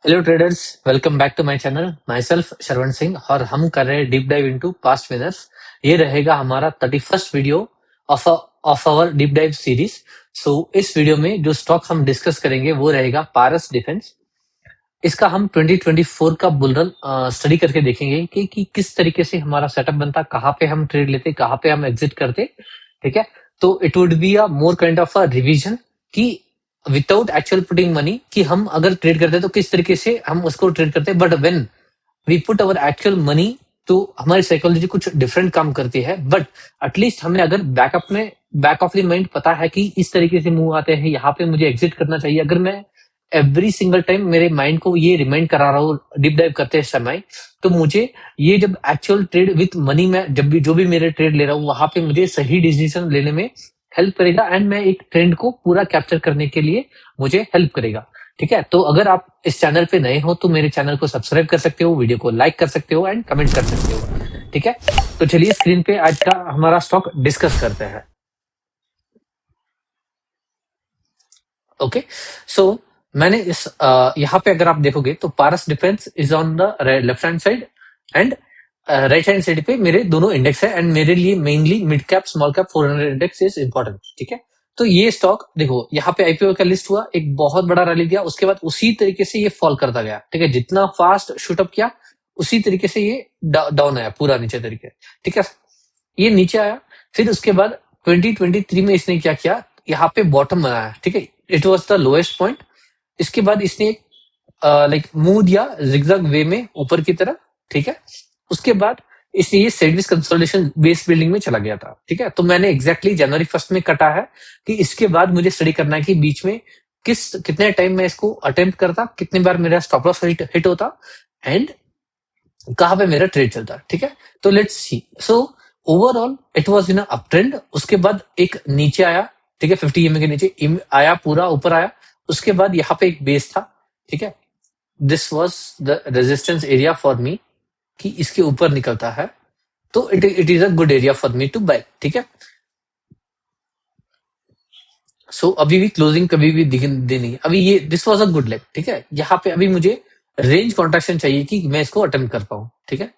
Hello traders, welcome back to my channel. माई सेल्फ श्रवण सिंह और हम कर रहे हैं deep dive into past winners. ये रहेगा हमारा 31st video of our deep dive series. So इस वीडियो में जो स्टॉक हम डिस्कस करेंगे वो रहेगा पारस डिफेंस। इसका हम 2024 का बुल रन स्टडी करके देखेंगे कि किस तरीके से हमारा सेटअप बनता, कहाँ पे हम ट्रेड लेते, कहाँ पे हम एग्जिट करते। ठीक है, तो it would be a more kind of a revision कि विदाउट एक्चुअल पुटिंग मनी कि हम अगर ट्रेड करते तो किस तरीके से हम उसको ट्रेड करते। But when we put our actual money तो हमारी साइकोलॉजी कुछ डिफरेंट काम करती है। बट एटलीस्ट हमें अगर बैक ऑफ द माइंड पता है कि इस तरीके से मूव आते हैं, यहाँ पे मुझे एग्जिट करना चाहिए। अगर मैं एवरी सिंगल टाइम मेरे माइंड को ये रिमाइंड करा रहा हूँ डीप डाइव करते समय, तो मुझे ये जब एक्चुअल ट्रेड विथ मनी में जब भी जो भी मेरे ट्रेड ले रहा हूँ वहां पे मुझे सही डिसीजन लेने में हेल्प करेगा एंड मैं एक ट्रेंड को पूरा कैप्चर करने के लिए मुझे हेल्प करेगा। ठीक है, तो अगर आप इस चैनल पे नए हो तो मेरे चैनल को सब्सक्राइब कर सकते हो, वीडियो को लाइक कर सकते हो एंड कमेंट कर सकते हो। ठीक है, तो चलिए स्क्रीन पे आज का हमारा स्टॉक डिस्कस करते हैं। ओके, सो मैंने इस यहाँ पे अगर आप देखोगे तो Paras defence is on the left hand side and right hand side पे मेरे दोनों इंडेक्स है एंड मेरे लिए mainly mid cap small cap 400 index is important. ठीक है, तो ये स्टॉक देखो यहाँ पे आईपीओ का लिस्ट हुआ, एक बहुत बड़ा रैली दिया, उसके बाद उसी तरीके से ये फॉल करता गया। ठीक है, जितना फास्ट शूटअप किया उसी तरीके से ये डाउन आया पूरा नीचे तरीके। ठीक है, ये नीचे आया, फिर उसके बाद 2023 में इसने क्या किया, यहाँ पे बॉटम बनाया। ठीक है, it was the lowest point. इसके बाद इसने लाइक मूव दिया जिगजैग वे में ऊपर की तरफ। ठीक है, उसके बाद इसने ये सेडविस कंसोलिडेशन बेस बिल्डिंग में चला गया था। ठीक है, तो मैंने एग्जैक्टली जनवरी 1 में कटा है कि इसके बाद मुझे स्टडी करना है कि बीच में कितने टाइम मैं इसको अटेम्प्ट करता, कितनी बार मेरा स्टॉप लॉस हिट होता एंड कहाँ पे मेरा ट्रेड चलता। ठीक है, तो let's see. So overall it was in up trend. उसके बाद एक नीचे आया, ठीक है, 50 EMA के नीचे आया, पूरा ऊपर आया। उसके बाद यहाँ पे एक बेस था। ठीक है, this was the resistance area for me कि इसके ऊपर निकलता है तो it is a good area for me to buy. ठीक है, सो अभी भी क्लोजिंग कभी भी देनी, अभी ये this was a good leg. ठीक है, यहाँ पे अभी मुझे रेंज कॉन्ट्रैक्शन चाहिए कि मैं इसको अटेम्प्ट कर पाऊं। ठीक है,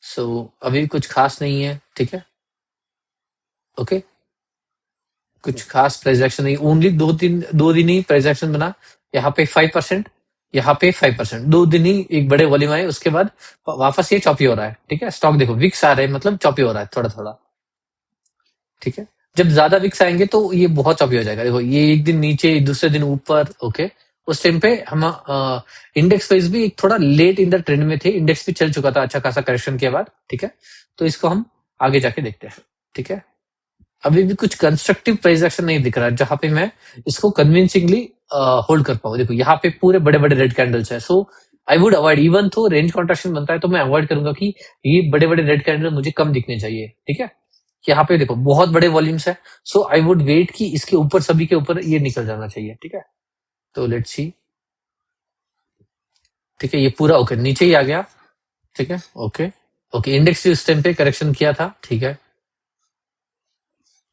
सो अभी कुछ खास नहीं है। ठीक है, ओके, कुछ खास प्राइस एक्शन नहीं, ओनली दो दिन ही प्राइस एक्शन बना। यहाँ पे 5%, यहाँ पे 5%, 2 दिन ही एक बड़े वॉल्यूम आए, उसके बाद वापस ये चॉपी हो रहा है। ठीक है, स्टॉक देखो विक्स आ रहे हैं, मतलब चॉपी हो रहा है थोड़ा थोड़ा। ठीक है, जब ज्यादा विक्स आएंगे तो ये बहुत चॉपी हो जाएगा। देखो ये एक दिन नीचे, दूसरे दिन ऊपर। ओके, उस टाइम पे हम इंडेक्स वाइज भी एक थोड़ा लेट इन द ट्रेंड में थे, इंडेक्स भी चल चुका था अच्छा खासा करेक्शन के बाद। ठीक है, तो इसको हम आगे जाके देखते हैं। ठीक है, अभी भी कुछ कंस्ट्रक्टिव प्राइस एक्शन नहीं दिख रहा है जहां पे मैं इसको कन्विंसिंगली होल्ड कर पाऊँ। देखो यहाँ पे पूरे बड़े बड़े रेड कैंडल्स है, सो आई वुड अवॉइड, इवन तो रेंज कॉन्ट्रैक्शन बनता है तो मैं अवॉइड करूंगा कि ये बड़े बड़े रेड कैंडल मुझे कम दिखने चाहिए। ठीक है, यहाँ पे देखो बहुत बड़े वॉल्यूम्स है, सो आई वुड वेट कि इसके ऊपर, सभी के ऊपर ये निकल जाना चाहिए। ठीक है, तो लेट्स सी। ठीक है, ये पूरा ओके नीचे ही आ गया। ठीक है, ओके ओके, इंडेक्स भी उस टाइम पे करेक्शन किया था। ठीक है,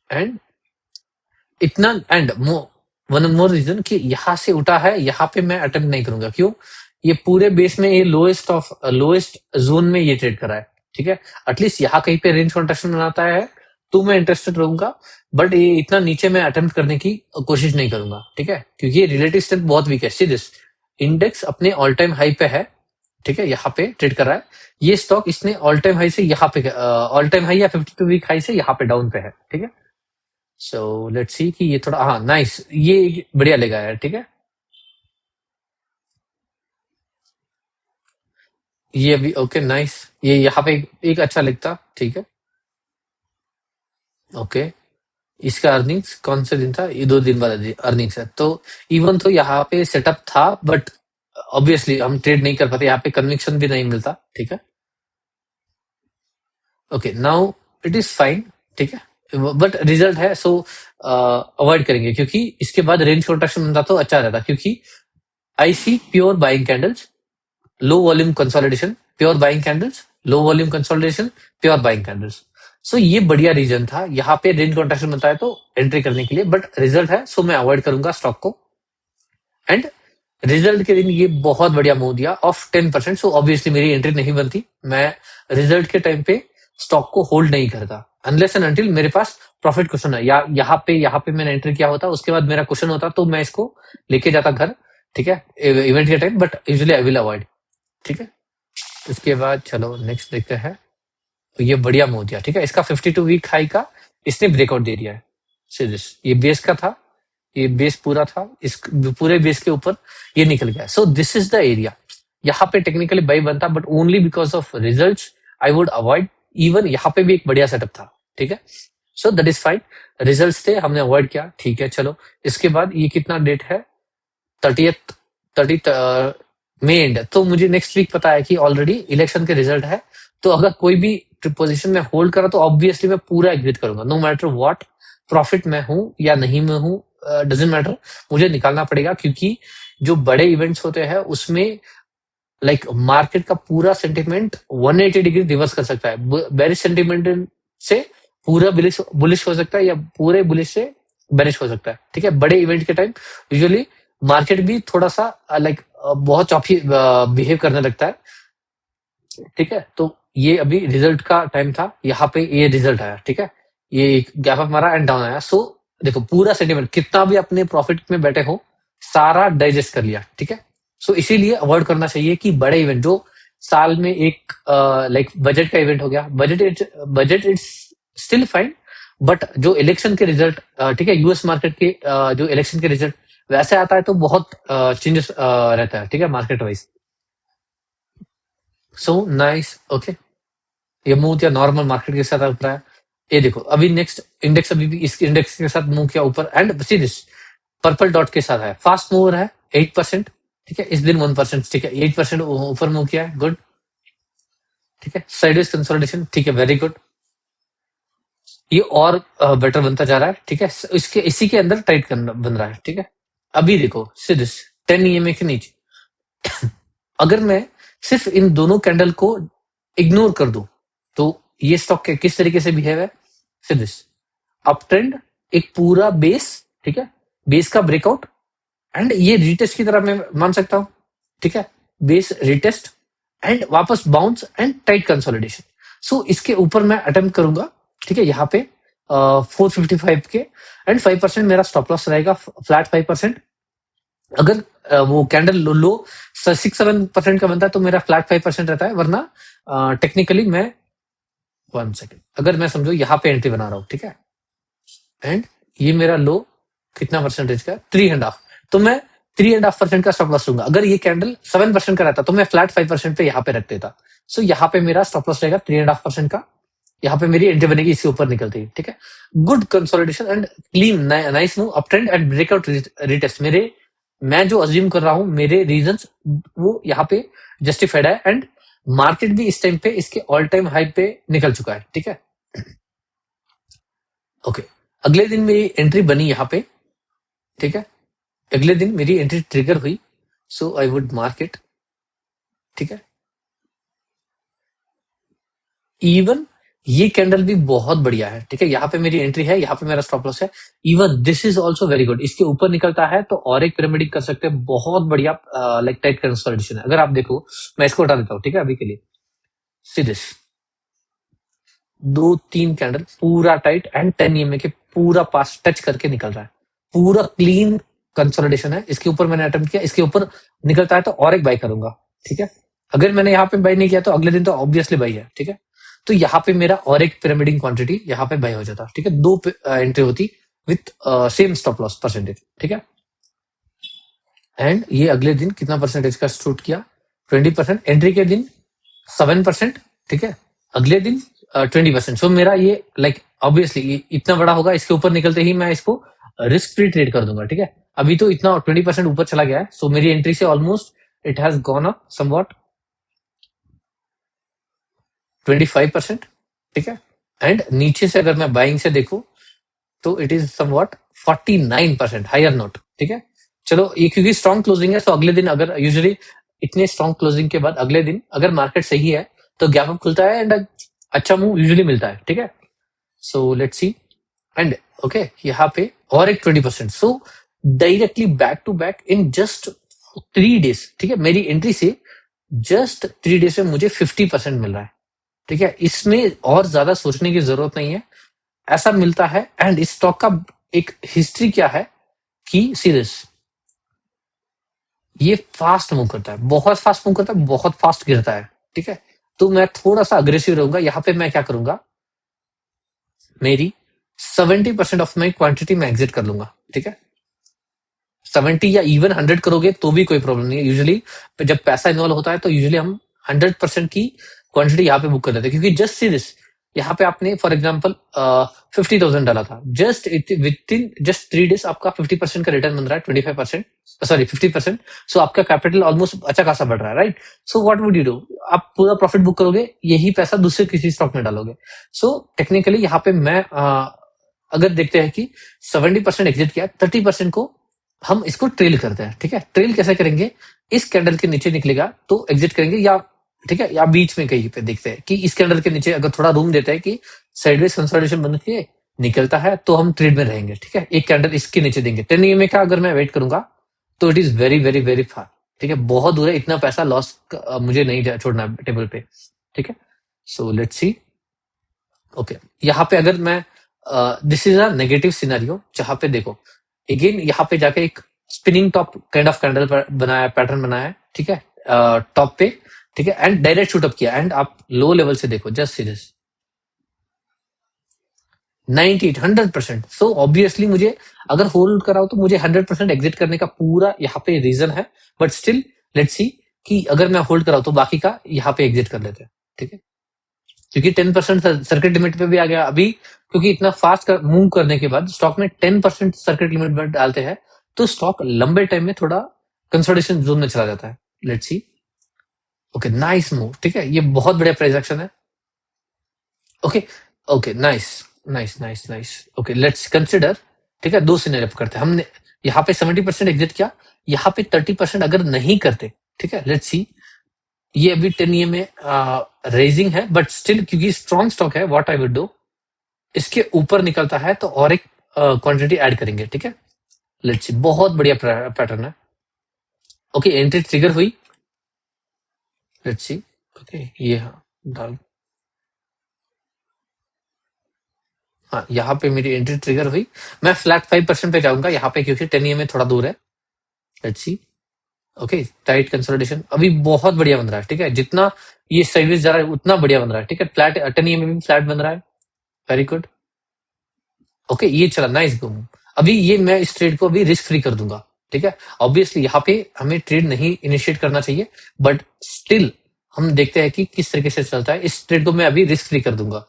एंड इतना एंड वन मोर रीजन कि यहाँ से उठा है, यहाँ पे मैं अटेम्प्ट नहीं करूंगा। क्यों, ये पूरे बेस में ये लोएस्ट जोन में ये ट्रेड करा है। ठीक है, एटलीस्ट यहाँ कहीं पे रेंज कॉन्ट्रैक्शन बनाता है तो मैं इंटरेस्टेड रहूंगा, बट ये इतना नीचे मैं अटेम्प्ट करने की कोशिश नहीं करूंगा। ठीक है, क्योंकि ये रिलेटिव स्ट्रेंथ बहुत वीक है। सी दिस, इंडेक्स अपने ऑल टाइम हाई पे है। ठीक है, यहाँ पे ट्रेड कर रहा है, ये स्टॉक इसने ऑल टाइम हाई से यहाँ पे, ऑल टाइम हाई या 52 वीक हाई से यहाँ पे डाउन पे है। ठीक है, सो लेट्स सी कि ये थोड़ा, हाँ नाइस, ये बढ़िया लेगा यार। ठीक है, ये अभी ओके नाइस, ये यहाँ पे एक अच्छा लिखता। ठीक है, ओके, इसका अर्निंग्स कौन से दिन था, ये 2 दिन बाद अर्निंग्स है, तो इवन तो यहाँ पे सेटअप था बट ऑब्वियसली हम ट्रेड नहीं कर पाते, यहाँ पे कन्विक्शन भी नहीं मिलता। ठीक है, okay, now it is fine. ठीक है, बट रिजल्ट है, सो अवॉइड करेंगे क्योंकि इसके बाद रेंज कॉन्ट्रैक्शन बनता तो अच्छा रहता, क्योंकि I see pure buying candles, low volume consolidation, pure buying candles, low volume consolidation, pure buying candles. So ये बढ़िया रीजन था, यहाँ पे रेंज कॉन्ट्रैक्शन बनता है तो एंट्री करने के लिए, बट रिजल्ट है सो मैं अवॉइड करूंगा स्टॉक को। एंड रिजल्ट के दिन ये बहुत बढ़िया मूव दिया ऑफ 10%। सो ऑब्वियसली मेरी एंट्री नहीं बनती। मैं रिजल्ट के टाइम पे स्टॉक को होल्ड नहीं करता अनलेस एंड अनटिल मेरे पास प्रॉफिट क्वेश्चन है, या यहाँ पे मैंने एंट्री किया होता, उसके बाद मेरा क्वेश्चन होता तो मैं इसको लेके जाता घर, ठीक है, इवेंट के time, but usually I will avoid. ठीक है, इसके बाद चलो नेक्स्ट देखते हैं। तो ये बढ़िया मूव दिया, ठीक है, इसका 52 वीक हाई का इसने ब्रेकआउट दे दिया है। सीरियस, ये बेस का था, ये बेस पूरा था, इस पूरे बेस के ऊपर ये निकल गया। So this is the area. यहाँ पे टेक्निकली बाई बनता, but only because of result I would avoid. Even यहाँ पे भी एक बढ़िया सेटअप था, ठीक है। So that is fine, result थे, हमने अवॉइड किया, ठीक है। चलो इसके बाद ये कितना डेट है, 30th 30 मई एंड, तो मुझे नेक्स्ट वीक पता है कि ऑलरेडी इलेक्शन के रिजल्ट है। तो अगर कोई भी पोजीशन में होल्ड करा तो ऑब्वियसली मैं पूरा एग्जिट करूंगा, नो मैटर व्हाट, प्रॉफिट में हूं या नहीं में हूं, डजेंट मैटर, मुझे निकालना पड़ेगा। क्योंकि जो बड़े इवेंट्स होते हैं उसमें लाइक मार्केट का पूरा सेंटिमेंट 180 डिग्री रिवर्स कर सकता है। बेरिश सेंटिमेंट से पूरा बुलिश हो सकता है, या पूरे बुलिश से बेरिश हो सकता है, ठीक है। बड़े इवेंट के टाइम यूजुअली मार्केट भी थोड़ा सा लाइक बहुत चौफी बिहेव करने लगता है, ठीक है। तो ये अभी रिजल्ट का टाइम था, यहाँ पे ये रिजल्ट आया, ठीक है, ये गैप अप मारा एंड डाउन आया। सो देखो पूरा सेंटिमेंट कितना भी अपने प्रॉफिट में बैठे हो सारा डाइजेस्ट कर लिया, ठीक है। सो इसीलिए अवॉइड करना चाहिए कि बड़े इवेंट जो साल में एक लाइक बजट का इवेंट हो गया, budget it's still fine, but जो इलेक्शन के रिजल्ट, ठीक है, यूएस मार्केट के जो इलेक्शन के रिजल्ट वैसे आता है तो बहुत चेंजेस रहता है, ठीक है, market wise. So nice, okay, ये मूव किया नॉर्मल मार्केट के साथ उतरा है। ये देखो अभी नेक्स्ट इंडेक्स अभी भी इस इंडेक्स के साथ मूव किया ऊपर, and see this purple dot के साथ है, फास्ट मूवर है 8%, ठीक है, इस दिन 1%, ठीक है, 8% ऊपर मूव किया है, गुड, ठीक है। साइडवेज कंसोलिडेशन, ठीक है, वेरी गुड, ये और बेटर बनता जा रहा है, ठीक है। इसके इसी के अंदर टाइट करना बन रहा है, ठीक है। अभी देखो सिदिस 10 ईएमए के नीचे अगर मैं सिर्फ इन दोनों कैंडल को इग्नोर कर दूं तो ये स्टॉक के किस तरीके से बिहेव है, सिदिस अप ट्रेंड, एक पूरा बेस, ठीक है, बेस का ब्रेकआउट, एंड ये रिटेस्ट की तरह मैं मान सकता हूं, ठीक है, बेस रिटेस्ट एंड वापस बाउंस एंड टाइट कंसोलिडेशन। सो इसके ऊपर मैं अटेम्प्ट करूंगा, ठीक है, यहाँ पे 455 के, एंड 5% मेरा स्टॉप लॉस रहेगा, फ्लैट 5%। अगर वो कैंडल लो 6-7% का बनता है तो मेरा फ्लैट 5% रहता है, वरना टेक्निकली मैं 1 सेकेंड, अगर मैं समझो यहाँ पे एंट्री बना रहा हूँ, ठीक है, एंड ये मेरा लो कितना परसेंटेज का, 3.5, तो मैं 3.5% का स्टॉप लॉस लूंगा। अगर ये कैंडल 7% का रहता तो मैं फ्लैट 5% पे यहाँ पे रख देता। सो यहाँ पे मेरा स्टॉप लॉस रहेगा 3.5% का, यहाँ पे मेरी एंट्री बनेगी इसके ऊपर निकलती है, ठीक है। Good consolidation and clean nice move up trend and breakout retest. मेरे मैं जो अज्यूम कर रहा हूं मेरे रीजंस वो यहाँ पे जस्टिफाइड है, एंड मार्केट भी इस टाइम पे इसके ऑल टाइम हाई पे निकल चुका है, ठीक है। ओके, अगले दिन मेरी एंट्री बनी यहाँ पे, ठीक है, अगले दिन मेरी एंट्री ट्रिगर हुई, सो आई वुड मार्क इट, ठीक है। इवन ये कैंडल भी बहुत बढ़िया है, ठीक है, यहाँ पे मेरी एंट्री है, यहाँ पे मेरा स्टॉप लॉस है। Even this is also very good, इसके ऊपर निकलता है तो और एक पिरामिडिक कर सकते हैं, बहुत बढ़िया लाइक टाइट कंसोलिडेशन है। अगर आप देखो मैं इसको हटा देता हूँ, ठीक है, अभी के लिए सी दिस 2-3 कैंडल पूरा टाइट एंड 10 ईएमए के पूरा पास टच करके निकल रहा है, पूरा क्लीन कंसोलिडेशन है। इसके ऊपर मैंने अटेम्प्ट किया, इसके ऊपर निकलता है तो और एक बाई करूंगा, ठीक है। अगर मैंने यहाँ पे बाई नहीं किया तो अगले दिन तो ऑब्वियसली बाई है, ठीक है। तो यहाँ पे मेरा और एक पिरामिडिंग क्वांटिटी यहाँ पे बाई हो जाता, ठीक है, 2 एंट्री होती with same stop loss percentage, ठीक है। एंड ये अगले दिन कितना परसेंटेज का शूट किया, 20%, एंट्री के दिन 7%, ठीक है, अगले दिन 20%। सो मेरा ये लाइक ऑब्वियसली इतना बड़ा होगा, इसके ऊपर निकलते ही मैं इसको रिस्क फ्री ट्रेड कर दूंगा, ठीक है। अभी तो इतना 20% ऊपर चला गया है, सो मेरी एंट्री से almost it has gone up somewhat 25%, ठीक है। एंड नीचे से अगर मैं बाइंग से देखूं तो it is somewhat 49% higher note, ठीक है। चलो ये क्योंकि स्ट्रॉन्ग क्लोजिंग है, तो अगले दिन अगर यूजुअली इतने स्ट्रॉन्ग क्लोजिंग के बाद अगले दिन अगर मार्केट सही है तो गैप अप खुलता है एंड अच्छा मूव यूजुअली मिलता है, ठीक है। So let's see, and okay यहाँ पे और एक 20%, so directly back to back in just 3 days, ठीक है, मेरी एंट्री से जस्ट 3 डेज में मुझे 50% मिल रहा है, ठीक है। इसमें और ज्यादा सोचने की जरूरत नहीं है, ऐसा मिलता है। एंड इस स्टॉक का एक हिस्ट्री क्या है कि सीरियस ये फास्ट मूव करता है, बहुत फास्ट मूव करता है, बहुत फास्ट गिरता है, ठीक है। तो मैं थोड़ा सा अग्रेसिव रहूंगा यहाँ पे। मैं क्या करूंगा, मेरी 70% ऑफ माई क्वांटिटी में एग्जिट कर लूंगा, ठीक है। 70 या इवन 100 करोगे तो भी कोई प्रॉब्लम नहीं है। यूजुअली जब पैसा इन्वॉल्व होता है तो यूजुअली हम 100% की क्वांटिटी यहाँ पे बुक कर देते हैं, क्योंकि जस्ट सी दिस, यहाँ पे आपने फॉर एग्जाम्पल 50,000 डाला था, just with in just 3 days आपका 50% का रिटर्न बन रहा है, 25%, सॉरी 50%। सो आपका कैपिटल ऑलमोस्ट अच्छा खासा बढ़ रहा है, right. So what would you do, आप पूरा प्रॉफिट बुक करोगे, यही पैसा दूसरे किसी स्टॉक में डालोगे। सो टेक्निकली यहाँ पे मैं अगर देखते हैं कि 70% एग्जिट किया, 30% को हम इसको ट्रेल करते हैं, ठीक है। ट्रेल कैसे करेंगे, इस कैंडल के नीचे निकलेगा तो एग्जिट करेंगे, या ठीक है, या बीच में कहीं पे देखते हैं कि इस कैंडल के नीचे अगर थोड़ा रूम देता है कि साइडवेज कंसोलिडेशन बन के निकलता है तो हम ट्रेड में रहेंगे, ठीक है। एक कैंडल इसके नीचे देंगे, 10 EMA का अगर मैं वेट करूंगा तो it is very very very far, ठीक है, बहुत दूर है। इतना पैसा लॉस मुझे नहीं छोड़ना टेबल पे, ठीक है। So let's C. ओके, यहाँ पे अगर मैं this is a negative scenario, जहां पे देखो अगेन यहाँ पे जाके एक spinning top kind of candle बनाया, पैटर्न बनाया है, ठीक है, टॉप पे, ठीक है, एंड डायरेक्ट शूट अप किया। एंड आप लो लेवल से देखो, जस्ट सीरियस 98 100%। सो ऑब्वियसली मुझे अगर होल्ड कराओ तो मुझे 100% एग्जिट करने का पूरा यहाँ पे रीजन है। बट स्टिल लेट्स सी कि अगर मैं होल्ड कराऊं तो बाकी का यहाँ पे एग्जिट कर लेते हैं, ठीक है, क्योंकि 10% सर्किट लिमिट पे भी आ गया अभी। क्योंकि इतना फास्ट मूव करने के बाद स्टॉक में 10% सर्किट लिमिट में डालते हैं तो स्टॉक लंबे टाइम में थोड़ा कंसोलिडेशन जोन में चला जाता है। Let's see. Okay, nice move, ठीक है, ये बहुत बढ़िया प्राइस एक्शन है। Okay okay, nice nice nice nice. Okay, let's consider, ठीक है, दो सिनेरियो करते हैं हमने। यहाँ पे 70% एग्जिट किया, यहाँ पे 30% अगर नहीं करते, ठीक है, लेट्स सी। ये अभी 10 में रेजिंग है, बट स्टिल क्योंकि स्ट्रॉन्ग स्टॉक है, व्हाट आई वुड डू, इसके ऊपर निकलता है तो और एक क्वांटिटी ऐड करेंगे, ठीक है। लेट्स सी, बहुत बढ़िया पैटर्न है। ओके, एंट्री ट्रिगर हुई, लेट्स सी। ओके, ये हाँ डाल, हाँ यहाँ पे मेरी एंट्री ट्रिगर हुई। मैं फ्लैट 5% पे जाऊंगा यहाँ पे, क्योंकि 10 में थोड़ा दूर है। Let's see. Okay, tight consolidation अभी बहुत बढ़िया बन रहा है, ठीक है, जितना ये साइडवेज जा रहा है उतना बढ़िया बन रहा है, ठीक है। फ्लैट 10 में भी फ्लैट बन रहा है, वेरी गुड। ओके, ये चला, नाइस बूम। अभी ये मैं इस ट्रेड को अभी रिस्क फ्री कर दूंगा, ठीक है। ऑब्वियसली यहाँ पे हमें ट्रेड नहीं इनिशिएट करना चाहिए, बट स्टिल हम देखते हैं कि किस तरीके से चलता है। इस ट्रेड को मैं अभी रिस्क फ्री कर दूंगा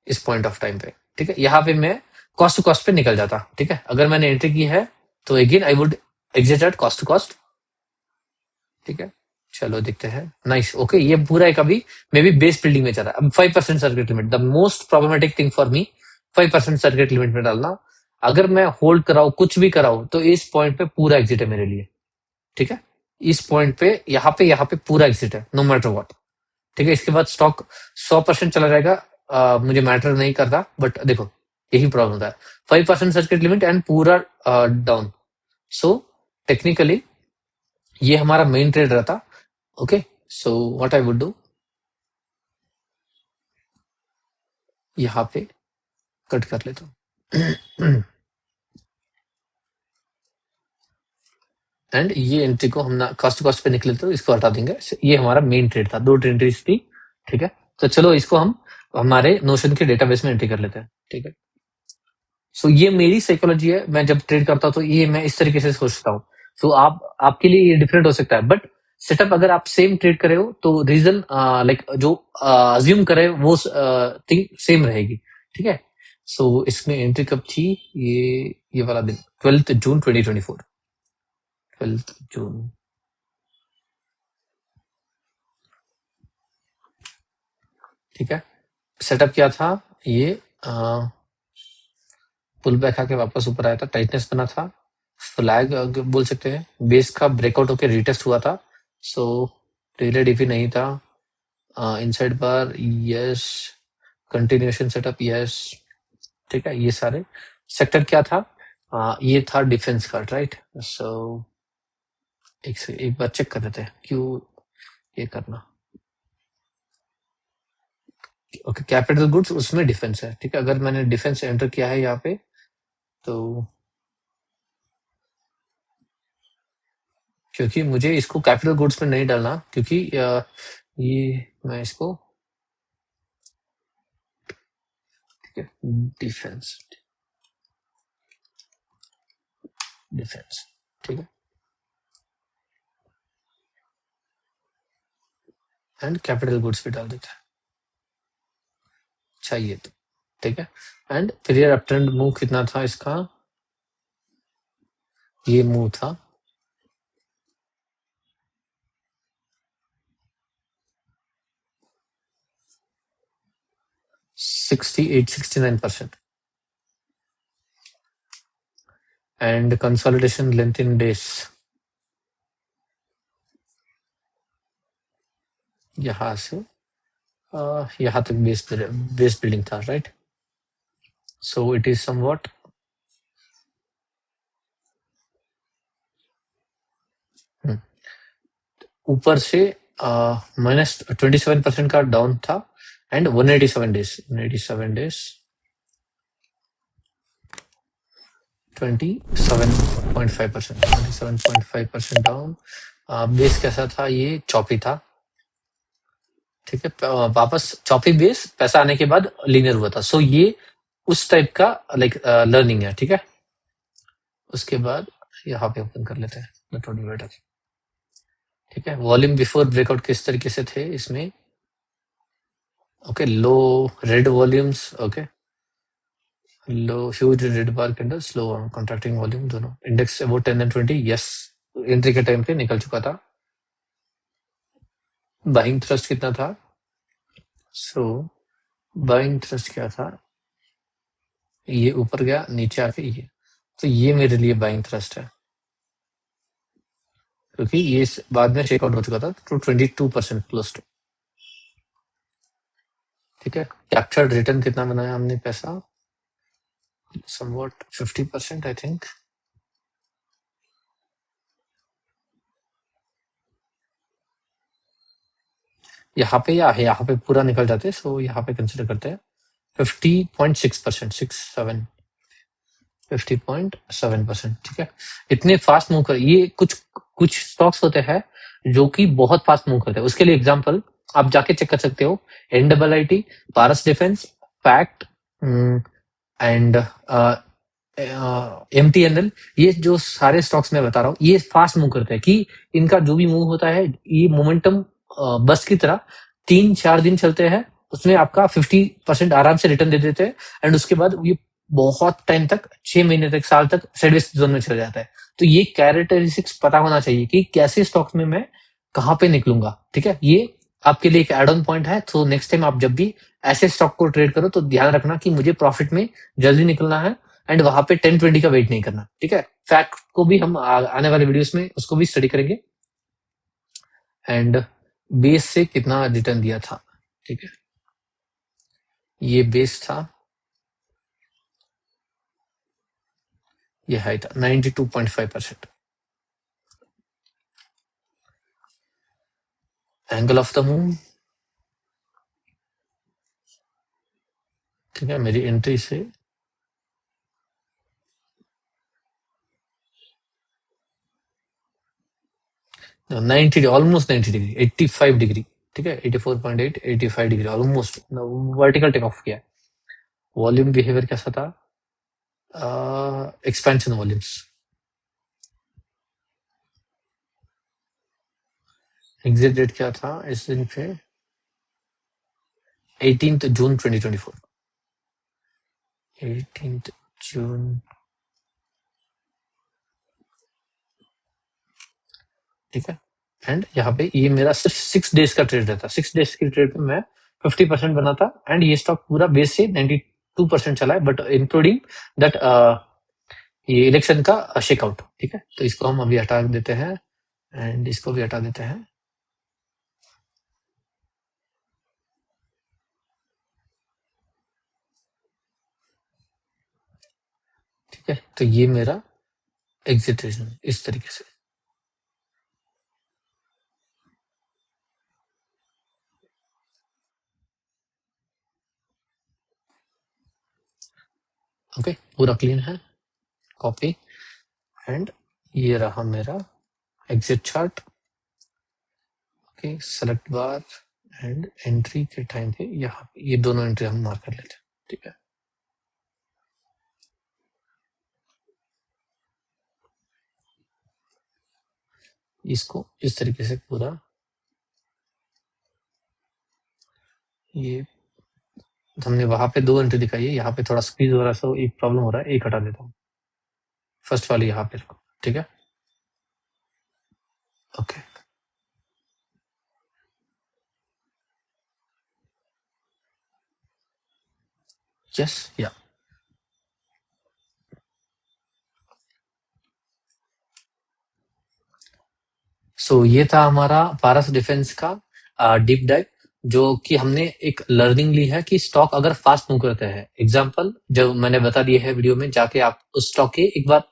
इस पॉइंट ऑफ टाइम पे, ठीक है। यहाँ पे मैं कॉस्ट टू कॉस्ट पे निकल जाता, ठीक है। अगर मैंने एंट्री की है तो again I would exit at cost to cost, ठीक है। चलो देखते हैं, नाइस। ओके, ये पूरा एक अभी मे बी बेस बिल्डिंग में चल रहा है। अब 5% circuit limit, the most problematic thing for me, 5% circuit limit में डालना। अगर मैं होल्ड कराऊं, कुछ भी कराऊं, तो इस पॉइंट पे पूरा एग्जिट है मेरे लिए, ठीक है। इस पॉइंट पे यहाँ पे पूरा एग्जिट है, नो मैटर व्हाट, ठीक है। इसके बाद स्टॉक 100% चला जाएगा, मुझे मैटर नहीं करता, बट देखो यही प्रॉब्लम होता है, 5% सर्किट लिमिट एंड पूरा डाउन। सो टेक्निकली ये हमारा मेन ट्रेड रहता। Okay, so what I would do, यहाँ पे कट कर लेता हूँ एंड ये एंट्री को हम ना कॉस्ट टू कॉस्ट पे निकले तो इसको हटा देंगे। ये हमारा मेन ट्रेड था, दो एंट्रीज थी, ठीक है। तो चलो इसको हम हमारे नोशन के डेटाबेस में एंट्री कर लेते हैं, ठीक है। सो ये मेरी साइकोलॉजी है, मैं जब ट्रेड करता हूँ तो ये मैं इस तरीके से सोचता हूँ। सो आप आपके लिए ये डिफरेंट हो सकता है, बट सेटअप अगर आप सेम ट्रेड करे हो तो रीजन लाइक जो अज्यूम करे वो थिंग सेम रहेगी, ठीक है। सो इसमें एंट्री कब थी, ये वाला दिन 12 जून 2024, 12 जून, ठीक है। सेटअप क्या था, ये पुल बैक आके वापस ऊपर आया था, टाइटनेस बना था, फ्लैग बोल सकते हैं, बेस का ब्रेकआउट होके रिटेस्ट हुआ था। सो रिले डीपी नहीं था, इनसाइड बार यस, कंटिन्यूएशन सेटअप यस, ठीक है। ये सारे सेक्टर क्या था, ये था डिफेंस का, राइट। सो एक बार चेक कर लेते हैं क्यों ये करना। ओके, कैपिटल गुड्स उसमें डिफेंस है, ठीक है। अगर मैंने डिफेंस एंटर किया है यहाँ पे तो क्योंकि मुझे इसको कैपिटल गुड्स में नहीं डालना, क्योंकि ये मैं इसको, ठीक है, डिफेंस, डिफेंस, ठीक है, एंड कैपिटल गुड्स पे डाल देते हैं, चाहिए तो, ठीक है। And period up trend move कितना था इसका, ये मूव था 68-69%, and consolidation length in days यहाँ से यहाँ तक बेस बिल्डिंग था, right. So it is somewhat ऊपर से -27% का डाउन था, एंड 187 डेज 27.5% डाउन। बेस कैसा था, ये चॉपी था, ठीक है। वापस चॉपी बेस पैसा आने के बाद लीनियर हुआ था, सो ये उस टाइप का लाइक लर्निंग है, ठीक है। उसके बाद यहाँ पे ओपन कर लेते हैं द बेटर, ठीक है। वॉल्यूम बिफोर ब्रेकआउट किस तरीके से थे इसमें, ओके, लो रेड वॉल्यूम्स, ओके, लो ह्यूज रेड बार कैंडल, स्लो कॉन्ट्रैक्टिंग वॉल्यूम, दोनों इंडेक्स वो 10 एंड 20, यस, एंट्री के टाइम पे निकल चुका था। बाइंग थ्रस्ट कितना था, सो बाइंग थ्रस्ट क्या था, ये ऊपर गया नीचे आके ये, तो ये मेरे लिए बाइंग थ्रस्ट है, क्योंकि ये बाद में चेकआउट हो चुका था तो 22% क्लोज टू, ठीक है। कैप्चर्ड रिटर्न कितना बनाया हमने पैसा, समवॉट 50% आई थिंक। यहाँ पे या यहाँ पे पूरा निकल जाते, सो यहाँ पे कंसिडर करते हैं 50.6%, 50.7%, ठीक है। इतने फास्ट मूव कर, ये कुछ कुछ स्टॉक्स होते हैं जो कि बहुत फास्ट मूव करते हैं। उसके लिए एग्जांपल आप जाके चेक कर सकते हो, NIIT, Paras defence, fact and MTNL, ये जो सारे स्टॉक्स मैं बता रहा हूँ ये फास्ट मूव करते हैं, कि इनका जो भी मूव होता है ये मोमेंटम बस की तरह 3-4 दिन चलते हैं, उसमें आपका 50% आराम से रिटर्न दे देते हैं, एंड उसके बाद ये बहुत टाइम तक, 6 महीने तक, साल तक साइडवेज जोन में चला जाता है। तो ये कैरेक्टरिस्टिक्स पता होना चाहिए कि कैसे स्टॉक्स में मैं कहाँ पे निकलूंगा, ठीक है। ये आपके लिए एक एड ऑन पॉइंट है, तो नेक्स्ट टाइम आप जब भी ऐसे स्टॉक को ट्रेड करो तो ध्यान रखना कि मुझे प्रॉफिट में जल्दी निकलना है, एंड वहां पे 10-20 का वेट नहीं करना, ठीक है। फैक्ट को भी हम आने वाले वीडियोस में उसको भी स्टडी करेंगे, एंड बेस से कितना रिटर्न दिया था, ठीक है। ये बेस था, ये हाई था 92.5%। एंगल ऑफ द मून, ठीक है, मेरी एंट्री से 90, ऑलमोस्ट 90 डिग्री, 85 डिग्री, ठीक है, 84.8, 85 degree, almost vertical take off किया। वॉल्यूम बिहेवियर कैसा था, एक्सपेंशन वॉल्यूम्स, एग्जिट डेट क्या था इस दिन पे, 18 जून 2024, 18 जून, ठीक है। एंड यहाँ पे ये मेरा सिर्फ 6 डेज का ट्रेड रहता, 6 डेज की ट्रेड पे मैं 50% बना था, एंड ये स्टॉक पूरा बेस से 92% चला है, बट इंक्लूडिंग दैट ये इलेक्शन का शेकआउट, ठीक है। तो इसको हम अभी हटा देते हैं, एंड इसको भी हटा देते हैं, ठीक है। तो ये मेरा एग्जिट रीजन इस तरीके से, ओके, पूरा क्लीन है, कॉपी, एंड ये रहा मेरा exit chart. Okay, select bar and entry के टाइम पे यहाँ ये दोनों एंट्री हम मार्क कर लेते हैं, ठीक है। इसको इस तरीके से पूरा ये हमने वहां पे 2 एंट्री दिखाई है, यहाँ पे थोड़ा स्क्वीज हो रहा है, सो एक प्रॉब्लम हो रहा है, एक हटा देता हूँ, फर्स्ट वाली यहाँ पे रखो, ठीक है। ओके, यस, या सो ये था हमारा पारस डिफेंस का डीप डाइव, जो कि हमने एक लर्निंग ली है कि स्टॉक अगर फास्ट मूव करते हैं, एग्जांपल जो मैंने बता दिया है वीडियो में, जाके आप उस स्टॉक के एक बार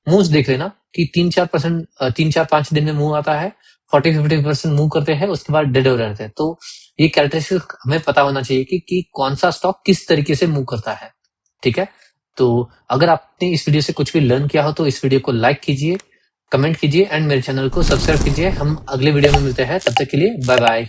मूव्स देख लेना कि 3-4%, 3-4-5 दिन में मूव आता है, 40-50% मूव करते हैं, उसके बाद डेड हो जाते हैं। तो ये कैरेक्टरिस्टिक हमें पता होना चाहिए कि कौन सा स्टॉक किस तरीके से मूव करता है, ठीक है। तो अगर आपने इस वीडियो से कुछ भी लर्न किया हो तो इस वीडियो को लाइक कीजिए, कमेंट कीजिए एंड मेरे चैनल को सब्सक्राइब कीजिए। हम अगले वीडियो में मिलते हैं, तब तक के लिए बाय बाय।